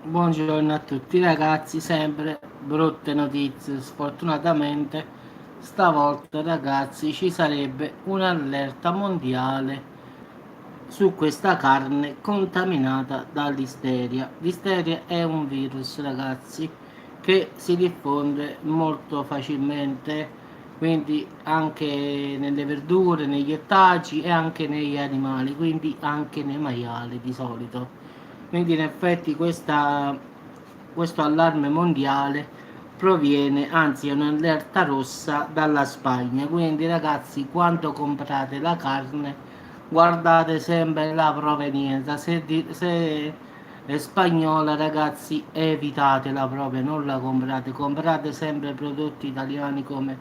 Buongiorno a tutti ragazzi, sempre brutte notizie. Sfortunatamente stavolta ragazzi ci sarebbe un'allerta mondiale su questa carne contaminata dall'isteria. L'isteria è un virus ragazzi che si diffonde molto facilmente, quindi anche nelle verdure, negli ortaggi e anche negli animali, quindi anche nei maiali di solito. Quindi in effetti questo allarme mondiale proviene, anzi è un'allerta rossa dalla Spagna. Quindi ragazzi, quando comprate la carne, guardate sempre la provenienza. Se è spagnola, ragazzi, evitatela proprio, non la comprate. Comprate sempre prodotti italiani, come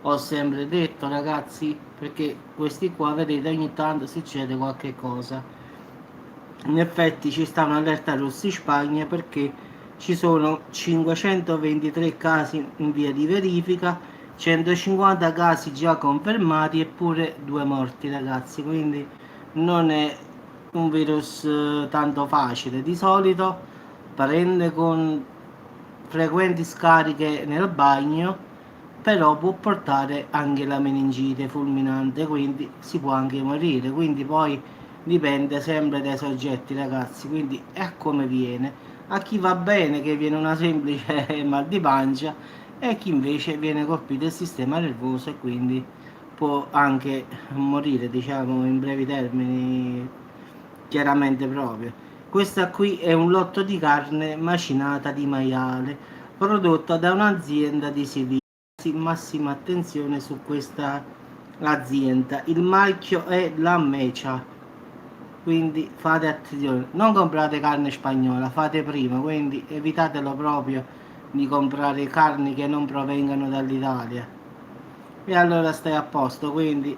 ho sempre detto, ragazzi, perché questi qua, vedete, ogni tanto succede qualche cosa. In effetti ci sta un'allerta rossa in Spagna perché ci sono 523 casi in via di verifica, 150 casi già confermati eppure 2 morti ragazzi, quindi non è un virus tanto facile. Di solito prende con frequenti scariche nel bagno, però può portare anche la meningite fulminante, quindi si può anche morire. Quindi poi dipende sempre dai soggetti ragazzi, quindi è come viene. A chi va bene che viene una semplice mal di pancia e chi invece viene colpito il sistema nervoso e quindi può anche morire, diciamo in brevi termini, chiaramente proprio. Questa qui è un lotto di carne macinata di maiale prodotta da un'azienda di Siviglia. Massima attenzione su questa azienda. Il marchio è la Mecha, quindi fate attenzione, non comprate carne spagnola, fate prima, quindi evitatelo proprio di comprare carni che non provengano dall'Italia e allora stai a posto. Quindi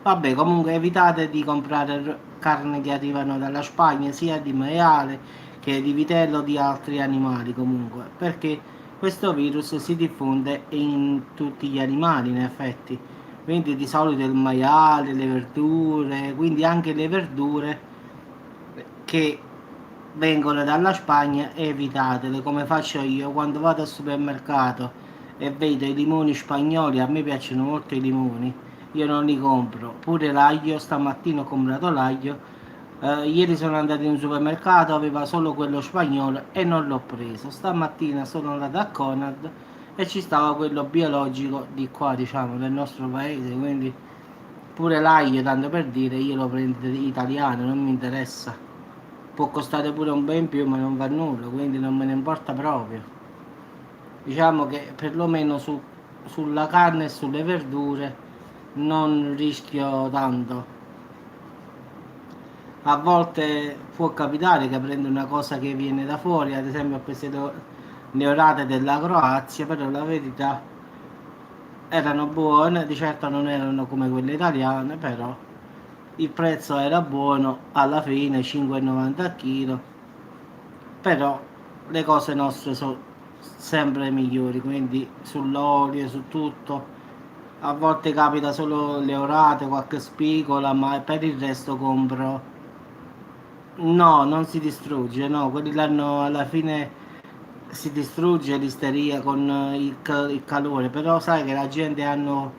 vabbè, comunque evitate di comprare carne che arrivano dalla Spagna, sia di maiale che di vitello o di altri animali, comunque, perché questo virus si diffonde in tutti gli animali in effetti. Quindi di solito il maiale, le verdure, quindi anche le verdure che vengono dalla Spagna evitatele, come faccio io quando vado al supermercato e vedo i limoni spagnoli. A me piacciono molto i limoni, io non li compro. Pure l'aglio, stamattina ho comprato l'aglio. Ieri sono andato in un supermercato, aveva solo quello spagnolo e non l'ho preso. Stamattina sono andato a Conad e ci stava quello biologico di qua, diciamo, del nostro paese. Quindi pure l'aglio, tanto per dire, io lo prendo italiano, non mi interessa. Può costare pure un po' in più, ma non va nulla, quindi non me ne importa proprio. Diciamo che perlomeno sulla carne e sulle verdure non rischio tanto. A volte può capitare che prendo una cosa che viene da fuori, ad esempio ho preso le orate della Croazia, però la verità erano buone, di certo non erano come quelle italiane, però il prezzo era buono, alla fine 5,90 a chilo, però le cose nostre sono sempre migliori, quindi sull'olio, su tutto. A volte capita solo le orate, qualche spigola, ma per il resto compro. No, non si distrugge, no, quelli l'hanno alla fine, si distrugge l'isteria con il calore, però sai che la gente hanno,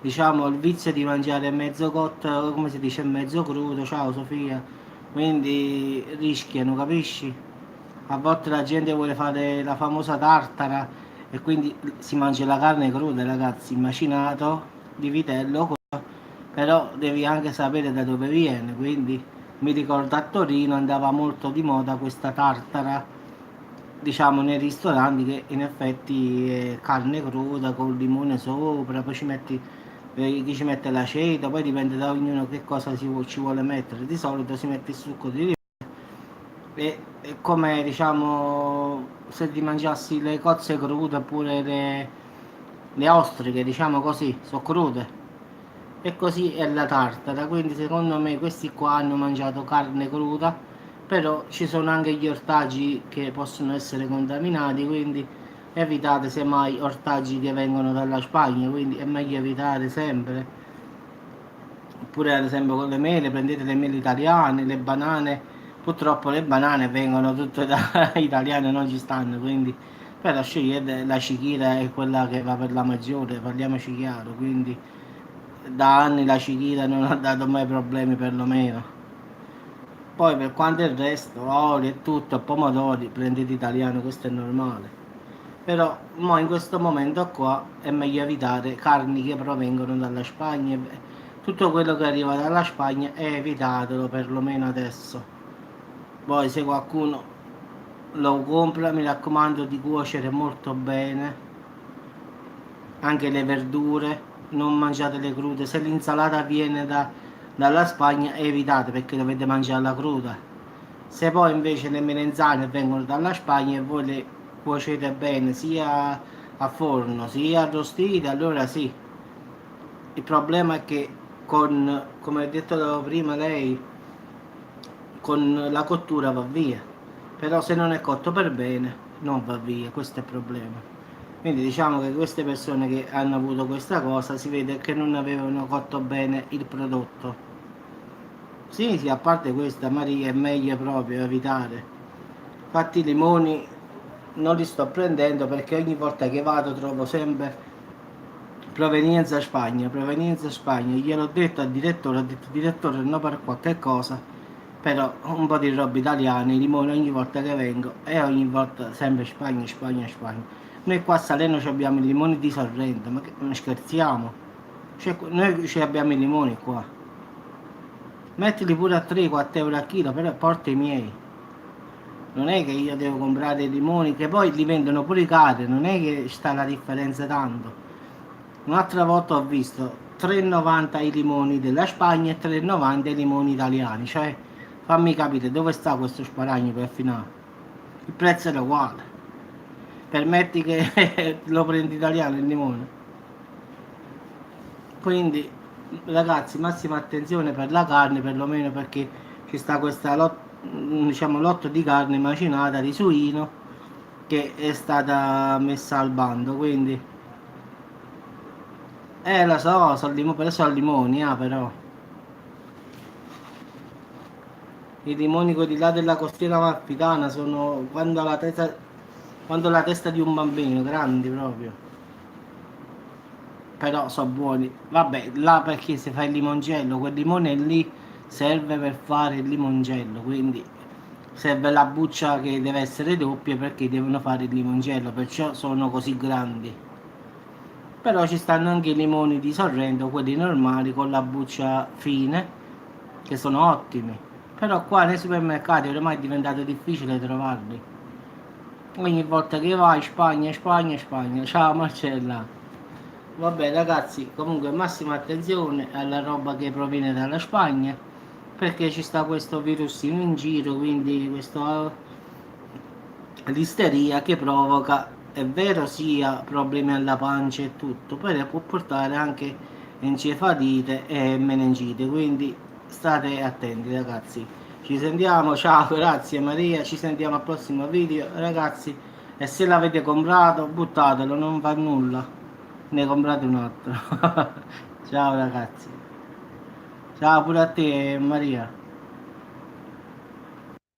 diciamo, il vizio di mangiare mezzo cotto, come si dice, mezzo crudo, ciao Sofia, quindi rischiano, capisci? A volte la gente vuole fare la famosa tartara e quindi si mangia la carne cruda, ragazzi, macinato di vitello, però devi anche sapere da dove viene, quindi mi ricordo a Torino andava molto di moda questa tartara, diciamo nei ristoranti, che in effetti è carne cruda con limone sopra, poi ci metti chi ci mette l'aceto, poi dipende da ognuno che cosa ci vuole mettere. Di solito si mette il succo di limone e è come diciamo se ti mangiassi le cozze crude oppure le ostriche, diciamo così, sono crude. E così è la tartara, quindi secondo me questi qua hanno mangiato carne cruda, però ci sono anche gli ortaggi che possono essere contaminati, quindi evitate semmai ortaggi che vengono dalla Spagna, quindi è meglio evitare sempre. Oppure ad esempio con le mele, prendete le mele italiane, le banane, Purtroppo le banane vengono tutte da italiane, non ci stanno, quindi però scegliete la Cichira è quella che va per la maggiore, parliamoci chiaro, quindi da anni la Cichira non ha dato mai problemi perlomeno. Poi per quanto il resto, olio e tutto, pomodori, prendete italiano, questo è normale. Però mo in questo momento qua è meglio evitare carni che provengono dalla Spagna. Tutto quello che arriva dalla Spagna è evitatelo perlomeno adesso. Poi se qualcuno lo compra mi raccomando di cuocere molto bene anche le verdure, non mangiate le crude. Se l'insalata viene dalla Spagna evitate perché dovete mangiarla cruda. Se poi invece le melanzane vengono dalla Spagna e voi le cuocete bene sia a forno sia arrostite, allora sì. Il problema è che con, come ha detto prima lei, con la cottura va via. Però se non è cotto per bene non va via, questo è il problema. Quindi diciamo che queste persone che hanno avuto questa cosa si vede che non avevano cotto bene il prodotto. Sì, sì, a parte questa, Maria, è meglio proprio evitare. Infatti i limoni non li sto prendendo perché ogni volta che vado trovo sempre provenienza Spagna. Gliel'ho detto al direttore, ho detto direttore no per qualche cosa, però un po' di roba italiana, i limoni ogni volta che vengo e ogni volta sempre Spagna, Spagna, Spagna. Noi qua a Salerno abbiamo i limoni di Sorrento, ma, ma scherziamo? Cioè, noi ci abbiamo i limoni qua. Mettili pure a 3-4 euro a chilo, però porta i miei. Non è che io devo comprare i limoni, che poi li vendono pure cari, non è che sta la differenza tanto. Un'altra volta ho visto 3,90 i limoni della Spagna e 3,90 i limoni italiani, cioè fammi capire dove sta questo sparagno per finale. Il prezzo era uguale. Permetti che lo prendi italiano il limone. Quindi ragazzi massima attenzione per la carne perlomeno perché ci sta questa diciamo, lotto di carne macinata di suino che è stata messa al bando, quindi lo so, sono limoni, sono limoni, però i limoni quelli là della costiera amalfitana sono quando la testa di un bambino, grandi proprio, però sono buoni. Vabbè, là perché si fa il limoncello, quel limone lì serve per fare il limoncello, quindi serve la buccia che deve essere doppia perché devono fare il limoncello, perciò sono così grandi. Però ci stanno anche i limoni di Sorrento, quelli normali con la buccia fine, che sono ottimi. Però qua nei supermercati ormai è diventato difficile trovarli. Ogni volta che vai Spagna, Spagna, Spagna. Ciao Marcella. Vabbè ragazzi, comunque massima attenzione alla roba che proviene dalla Spagna, perché ci sta questo virus in giro, quindi questo l'isteria che provoca, è vero sia problemi alla pancia e tutto, però può portare anche encefalite e meningite, quindi state attenti ragazzi. Ci sentiamo, ciao, grazie Maria, ci sentiamo al prossimo video ragazzi e se l'avete comprato buttatelo, non fa nulla, ne comprate un altro. Ciao ragazzi, ciao pure a te Maria.